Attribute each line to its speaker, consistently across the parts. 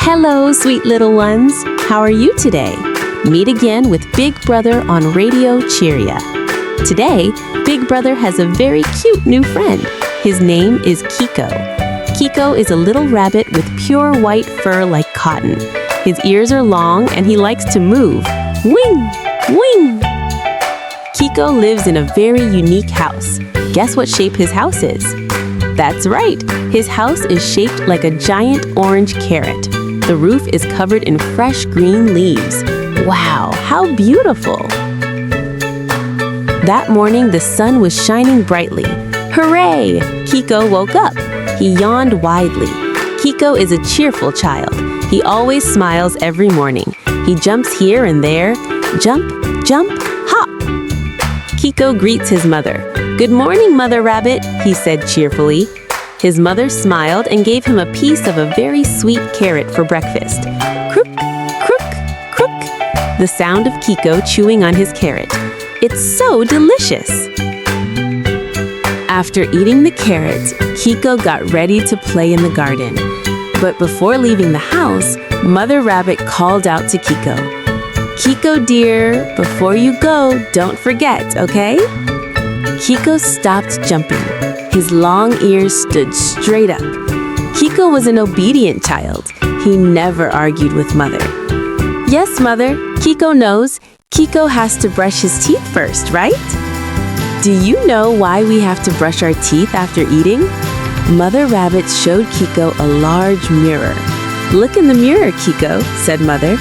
Speaker 1: Hello, sweet little ones. How are you today? Meet again with Big Brother on Radio Cheeria. Today, Big Brother has a very cute new friend. His name is Kiko. Kiko is a little rabbit with pure white fur like cotton. His ears are long and he likes to move. Wing! Wing! Kiko lives in a very unique house. Guess what shape his house is? That's right! His house is shaped like a giant orange carrot. The roof is covered in fresh green leaves. Wow, how beautiful! That morning, the sun was shining brightly. Hooray! Kiko woke up. He yawned widely. Kiko is a cheerful child. He always smiles every morning. He jumps here and there. Jump, jump, hop! Kiko greets his mother. "Good morning, Mother Rabbit," he said cheerfully. His mother smiled and gave him a piece of a very sweet carrot for breakfast. Crook, crook, crook, the sound of Kiko chewing on his carrot. It's so delicious! After eating the carrot, Kiko got ready to play in the garden. But before leaving the house, Mother Rabbit called out to Kiko. "Kiko dear, before you go, don't forget, okay?" Kiko stopped jumping. His long ears stood straight up. Kiko was an obedient child. He never argued with Mother. "Yes, Mother, Kiko knows. Kiko has to brush his teeth first, right?" "Do you know why we have to brush our teeth after eating?" Mother Rabbit showed Kiko a large mirror. "Look in the mirror, Kiko," said Mother.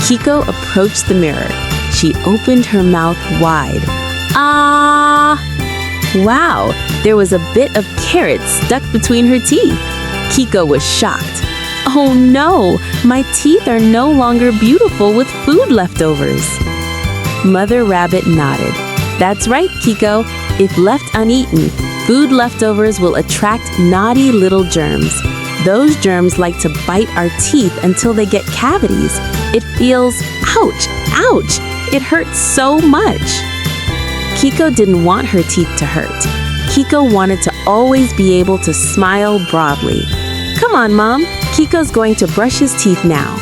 Speaker 1: Kiko approached the mirror. She opened her mouth wide. Ah! Wow, there was a bit of carrot stuck between her teeth. Kiko was shocked. "Oh no, my teeth are no longer beautiful with food leftovers." Mother Rabbit nodded. "That's right, Kiko. If left uneaten, food leftovers will attract naughty little germs. Those germs like to bite our teeth until they get cavities. It feels, ouch, ouch. It hurts so much." Kiko didn't want her teeth to hurt. Kiko wanted to always be able to smile broadly. "Come on, Mom. Kiko's going to brush his teeth now."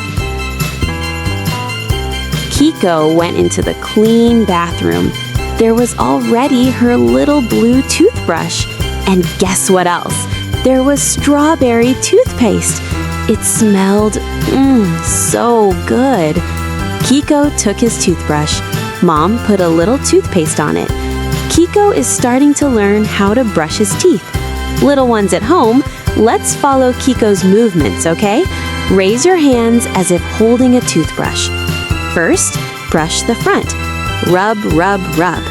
Speaker 1: Kiko went into the clean bathroom. There was already her little blue toothbrush. And guess what else? There was strawberry toothpaste. It smelled, so good. Kiko took his toothbrush. Mom put a little toothpaste on it. Kiko is starting to learn how to brush his teeth. Little ones at home, let's follow Kiko's movements, okay? Raise your hands as if holding a toothbrush. First, brush the front. Rub, rub, rub.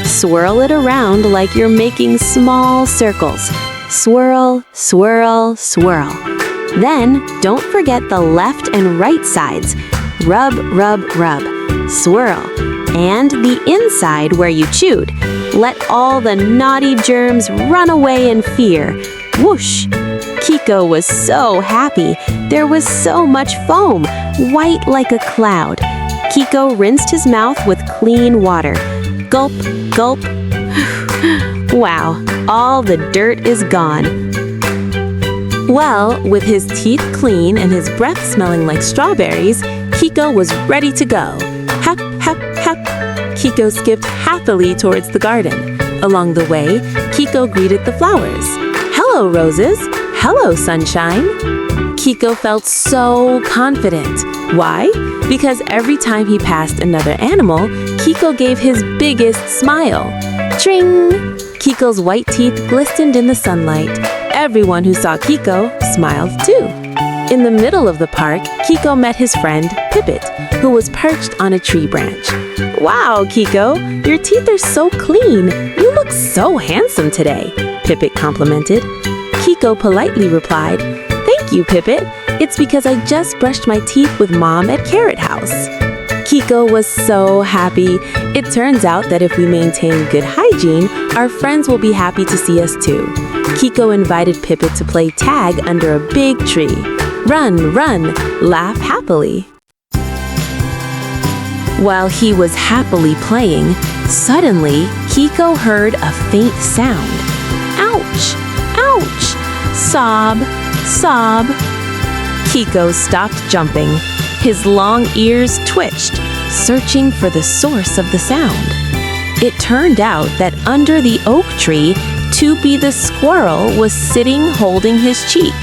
Speaker 1: Swirl it around like you're making small circles. Swirl, swirl, swirl. Then, don't forget the left and right sides. Rub, rub, rub. Swirl. And the inside where you chewed. Let all the naughty germs run away in fear. Whoosh! Kiko was so happy. There was so much foam, white like a cloud. Kiko rinsed his mouth with clean water. Gulp, gulp. Wow, all the dirt is gone. Well, with his teeth clean and his breath smelling like strawberries, Kiko was ready to go. Hap, hap, hap. Kiko skipped happily towards the garden. Along the way, Kiko greeted the flowers. "Hello, roses. Hello, sunshine." Kiko felt so confident. Why? Because every time he passed another animal, Kiko gave his biggest smile. Tring! Kiko's white teeth glistened in the sunlight. Everyone who saw Kiko smiled too. In the middle of the park, Kiko met his friend, Pipit, who was perched on a tree branch. "Wow, Kiko, your teeth are so clean. You look so handsome today," Pipit complimented. Kiko politely replied, "Thank you, Pipit. It's because I just brushed my teeth with Mom at Carrot House." Kiko was so happy. It turns out that if we maintain good hygiene, our friends will be happy to see us too. Kiko invited Pipit to play tag under a big tree. Run, run, laugh happily. While he was happily playing, suddenly Kiko heard a faint sound. Ouch! Ouch! Sob! Sob! Kiko stopped jumping. His long ears twitched, searching for the source of the sound. It turned out that under the oak tree, Toopy the squirrel was sitting holding his cheek.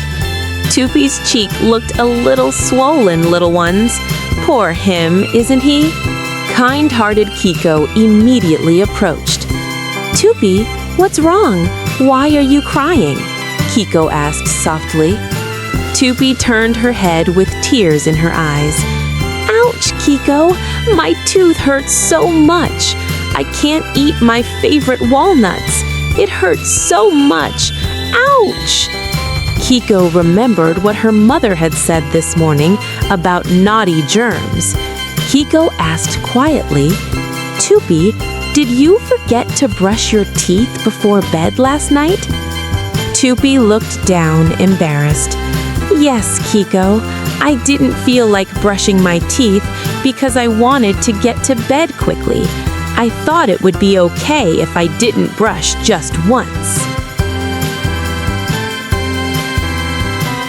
Speaker 1: Toopy's cheek looked a little swollen, little ones. Poor him, isn't he? Kind-hearted Kiko immediately approached. Toopy, what's wrong? Why are you crying? Kiko asked softly. Toopy turned her head with tears in her eyes. Ouch, Kiko! My tooth hurts so much. I can't eat my favorite walnuts. It hurts so much. Ouch! Kiko remembered what her mother had said this morning about naughty germs. Kiko asked quietly, Toopy, did you forget to brush your teeth before bed last night? Toopy looked down, embarrassed. Yes, Kiko, I didn't feel like brushing my teeth because I wanted to get to bed quickly. I thought it would be okay if I didn't brush just once.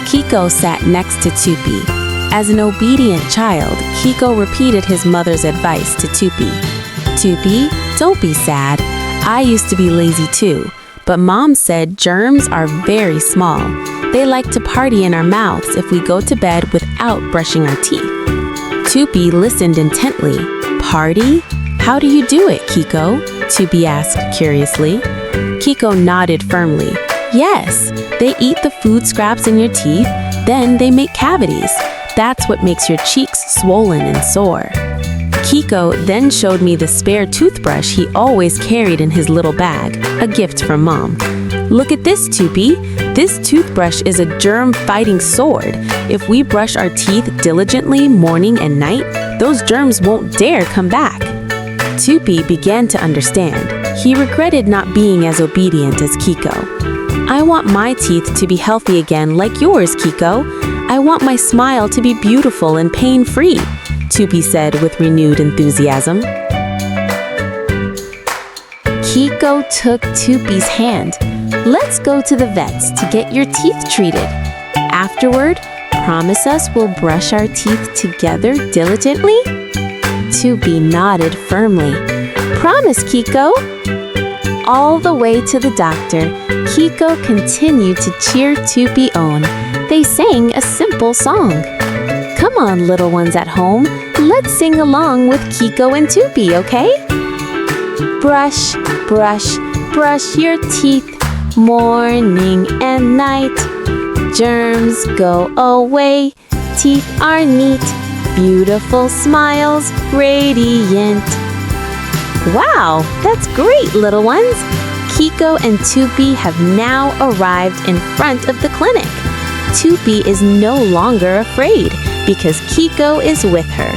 Speaker 1: Kiko sat next to Toopy. As an obedient child, Kiko repeated his mother's advice to Toopy. Toopy, don't be sad. I used to be lazy too, but Mom said germs are very small. They like to party in our mouths if we go to bed without brushing our teeth. Toopy listened intently. Party? How do you do it, Kiko? Toopy asked curiously. Kiko nodded firmly. Yes, they eat the food scraps in your teeth, then they make cavities. That's what makes your cheeks swollen and sore. Kiko then showed me the spare toothbrush he always carried in his little bag, a gift from Mom. Look at this, Toopy. This toothbrush is a germ-fighting sword. If we brush our teeth diligently morning and night, those germs won't dare come back. Toopy began to understand. He regretted not being as obedient as Kiko. I want my teeth to be healthy again like yours, Kiko. I want my smile to be beautiful and pain-free, Toopy said with renewed enthusiasm. Kiko took Toopy's hand. Let's go to the vet's to get your teeth treated. Afterward, promise us we'll brush our teeth together diligently? Toopy nodded firmly. Promise, Kiko. All the way to the doctor, Kiko continued to cheer Toopy on. They sang a simple song. Come on, little ones at home, let's sing along with Kiko and Toopy, okay? Brush, brush, brush your teeth, morning and night. Germs go away, teeth are neat, beautiful smiles, radiant. Wow, that's great, little ones! Kiko and Toopy have now arrived in front of the clinic. Toopy is no longer afraid because Kiko is with her.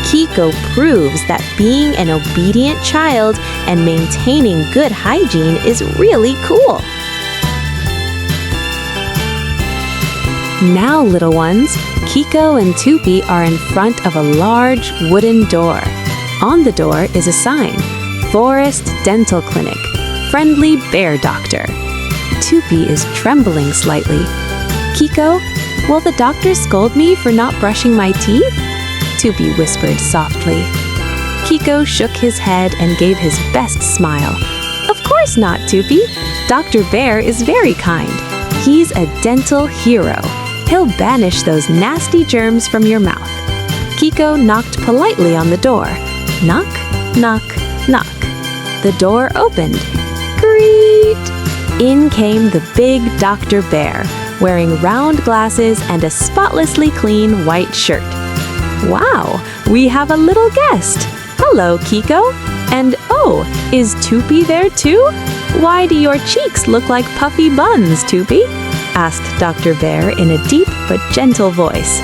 Speaker 1: Kiko proves that being an obedient child and maintaining good hygiene is really cool. Now, little ones, Kiko and Toopy are in front of a large wooden door. On the door is a sign, Forest Dental Clinic, Friendly Bear Doctor. Toopy is trembling slightly. Kiko, will the doctor scold me for not brushing my teeth? Toopy whispered softly. Kiko shook his head and gave his best smile. Of course not, Toopy. Dr. Bear is very kind. He's a dental hero. He'll banish those nasty germs from your mouth. Kiko knocked politely on the door. Knock, knock, knock. The door opened. Greet! In came the big Dr. Bear, wearing round glasses and a spotlessly clean white shirt. Wow, we have a little guest. Hello, Kiko. And oh, is Toopy there too? Why do your cheeks look like puffy buns, Toopy? Asked Dr. Bear in a deep but gentle voice.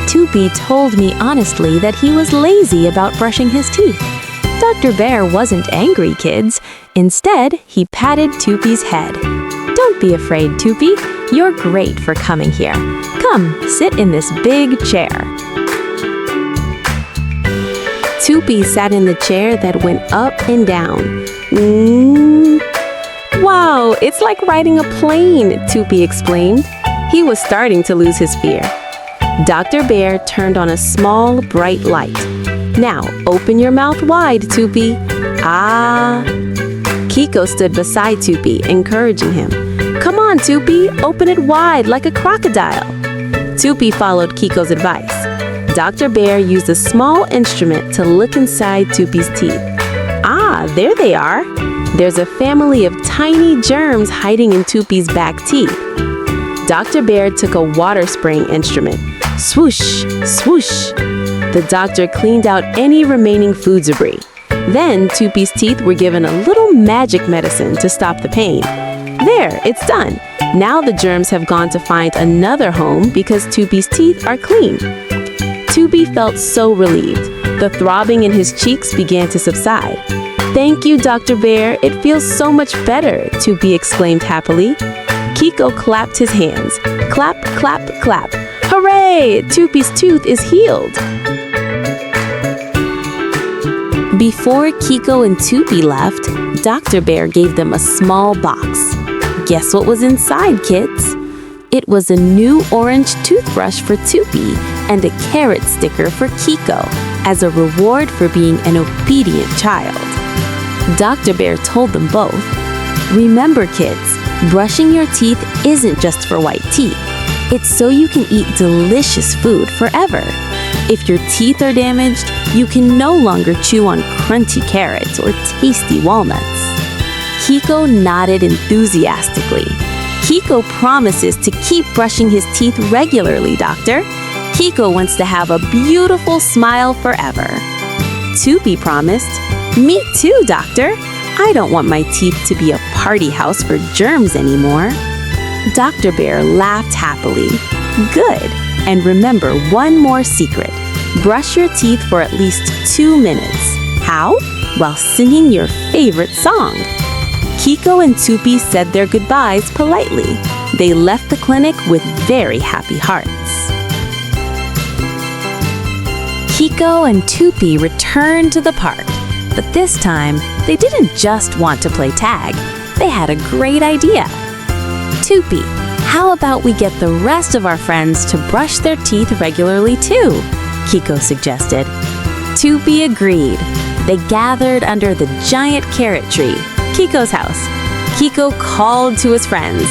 Speaker 1: Toopy told me honestly that he was lazy about brushing his teeth. Dr. Bear wasn't angry, kids. Instead, he patted Toopy's head. Don't be afraid, Toopy. You're great for coming here. Come, sit in this big chair. Toopy sat in the chair that went up and down. Wow, it's like riding a plane, Toopy exclaimed. He was starting to lose his fear. Dr. Bear turned on a small, bright light. "Now, open your mouth wide, Tupi." "Ah." Kiko stood beside Tupi, encouraging him. "Come on, Tupi, open it wide like a crocodile." Tupi followed Kiko's advice. Dr. Bear used a small instrument to look inside Tupi's teeth. "Ah, there they are." There's a family of tiny germs hiding in Tupi's back teeth. Dr. Bear took a water spraying instrument. Swoosh, swoosh. The doctor cleaned out any remaining food debris. Then Tupi's teeth were given a little magic medicine to stop the pain. There, it's done. Now the germs have gone to find another home because Tupi's teeth are clean. Tupi felt so relieved. The throbbing in his cheeks began to subside. "Thank you, Dr. Bear. It feels so much better," Tupi exclaimed happily. Kiko clapped his hands. Clap, clap, clap. Hooray! Tupi's tooth is healed. Before Kiko and Tupi left, Dr. Bear gave them a small box. Guess what was inside, kids? It was a new orange toothbrush for Tupi and a carrot sticker for Kiko as a reward for being an obedient child. Dr. Bear told them both, "Remember, kids, brushing your teeth isn't just for white teeth. It's so you can eat delicious food forever. If your teeth are damaged, you can no longer chew on crunchy carrots or tasty walnuts." Kiko nodded enthusiastically. "Kiko promises to keep brushing his teeth regularly, Doctor. Kiko wants to have a beautiful smile forever." Tupi promised, "Me too, Doctor. I don't want my teeth to be a party house for germs anymore." Dr. Bear laughed happily. "Good. And remember one more secret. Brush your teeth for at least 2 minutes. How? While singing your favorite song." Kiko and Tupi said their goodbyes politely. They left the clinic with very happy hearts. Kiko and Tupi returned to the park, but this time they didn't just want to play tag. They had a great idea. "Tupi, how about we get the rest of our friends to brush their teeth regularly too?" Kiko suggested. Tupi agreed. They gathered under the giant carrot tree, Kiko's house. Kiko called to his friends.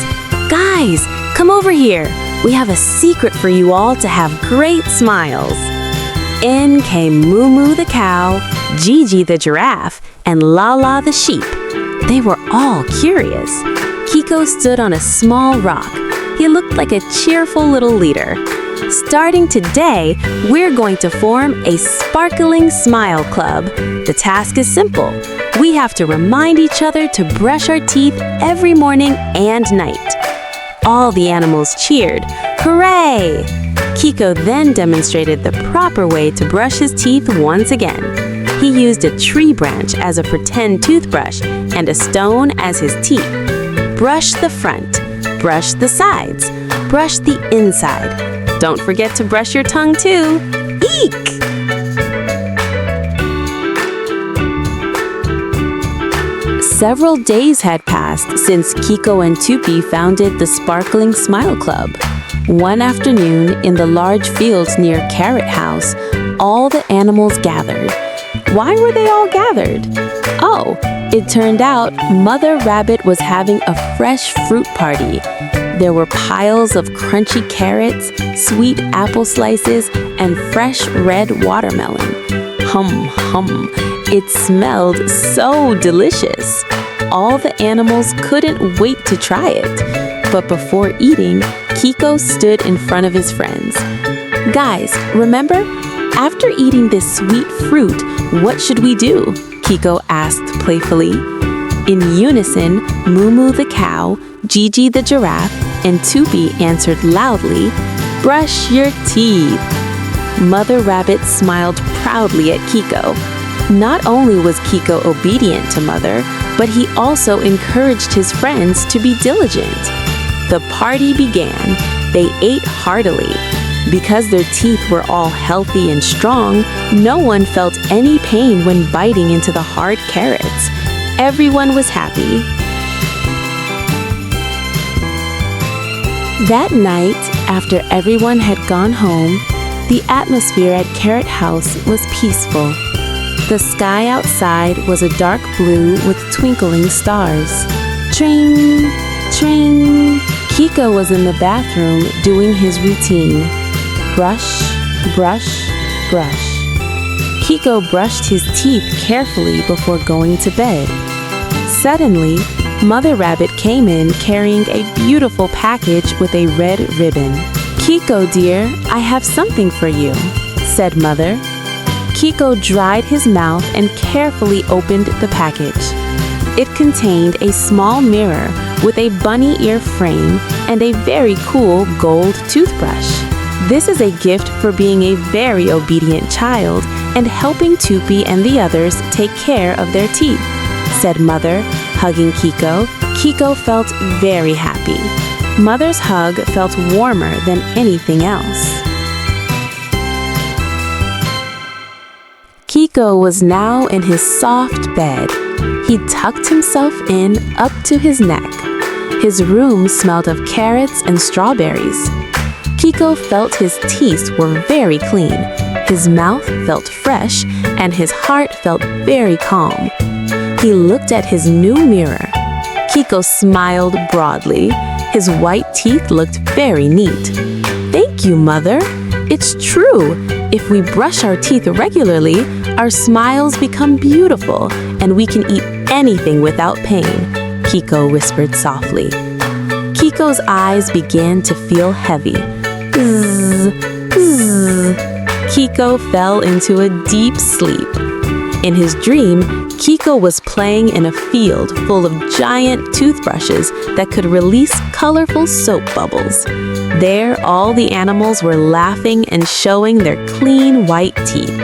Speaker 1: "Guys, come over here. We have a secret for you all to have great smiles." In came Moo Moo the cow, Gigi the giraffe, and Lala the sheep. They were all curious. Kiko stood on a small rock. He looked like a cheerful little leader. "Starting today, we're going to form a sparkling smile club. The task is simple. We have to remind each other to brush our teeth every morning and night." All the animals cheered. Hooray! Kiko then demonstrated the proper way to brush his teeth once again. He used a tree branch as a pretend toothbrush and a stone as his teeth. Brush the front, brush the sides, brush the inside. Don't forget to brush your tongue too. Eek! Several days had passed since Kiko and Tupi founded the Sparkling Smile Club. One afternoon, in the large fields near Carrot House, all the animals gathered. Why were they all gathered? Oh, it turned out Mother Rabbit was having a fresh fruit party. There were piles of crunchy carrots, sweet apple slices, and fresh red watermelon. Hum, hum. It smelled so delicious. All the animals couldn't wait to try it. But before eating, Kiko stood in front of his friends. "Guys, remember? After eating this sweet fruit, what should we do?" Kiko asked playfully. In unison, Moo Moo the cow, Gigi the giraffe, and Tupi answered loudly, "Brush your teeth." Mother Rabbit smiled proudly at Kiko. Not only was Kiko obedient to Mother, but he also encouraged his friends to be diligent. The party began. They ate heartily. Because their teeth were all healthy and strong, no one felt any pain when biting into the hard carrots. Everyone was happy. That night, After everyone had gone home, the atmosphere at Carrot House was peaceful. The sky outside was a dark blue with twinkling stars. Tring, tring. Kiko was in the bathroom doing his routine. Brush, brush, brush. Kiko brushed his teeth carefully before going to bed. Suddenly, Mother Rabbit came in carrying a beautiful package with a red ribbon. "Kiko, dear, I have something for you," said Mother. Kiko dried his mouth and carefully opened the package. It contained a small mirror with a bunny ear frame and a very cool gold toothbrush. "This is a gift for being a very obedient child and helping Tupi and the others take care of their teeth," said Mother, hugging Kiko. Kiko felt very happy. Mother's hug felt warmer than anything else. Kiko was now in his soft bed. He tucked himself in up to his neck. His room smelled of carrots and strawberries. Kiko felt his teeth were very clean. His mouth felt fresh and his heart felt very calm. He looked at his new mirror. Kiko smiled broadly. His white teeth looked very neat. "Thank you, Mother. It's true. If we brush our teeth regularly, our smiles become beautiful and we can eat anything without pain," Kiko whispered softly. Kiko's eyes began to feel heavy. Zzz, zzz. Kiko fell into a deep sleep. In his dream, Kiko was playing in a field full of giant toothbrushes that could release colorful soap bubbles. There, all the animals were laughing and showing their clean white teeth.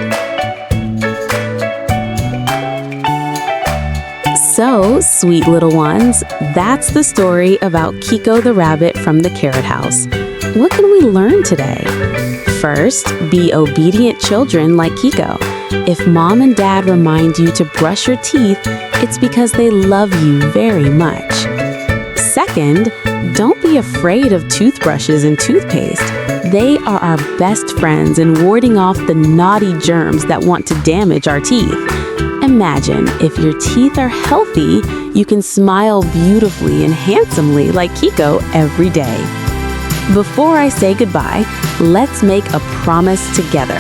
Speaker 1: So, sweet little ones, that's the story about Kiko the rabbit from the Carrot House. What can we learn today? First, be obedient children like Kiko. If Mom and Dad remind you to brush your teeth, it's because they love you very much. Second, don't be afraid of toothbrushes and toothpaste. They are our best friends in warding off the naughty germs that want to damage our teeth. Imagine if your teeth are healthy, you can smile beautifully and handsomely like Kiko every day. Before I say goodbye, let's make a promise together.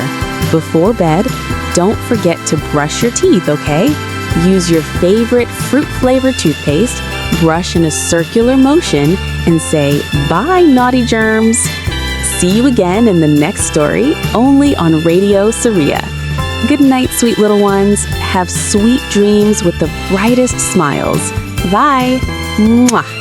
Speaker 1: Before bed, don't forget to brush your teeth, okay? Use your favorite fruit-flavored toothpaste, brush in a circular motion, and say, "Bye, naughty germs." See you again in the next story, only on Radio Saria. Good night, sweet little ones. Have sweet dreams with the brightest smiles. Bye. Mwah.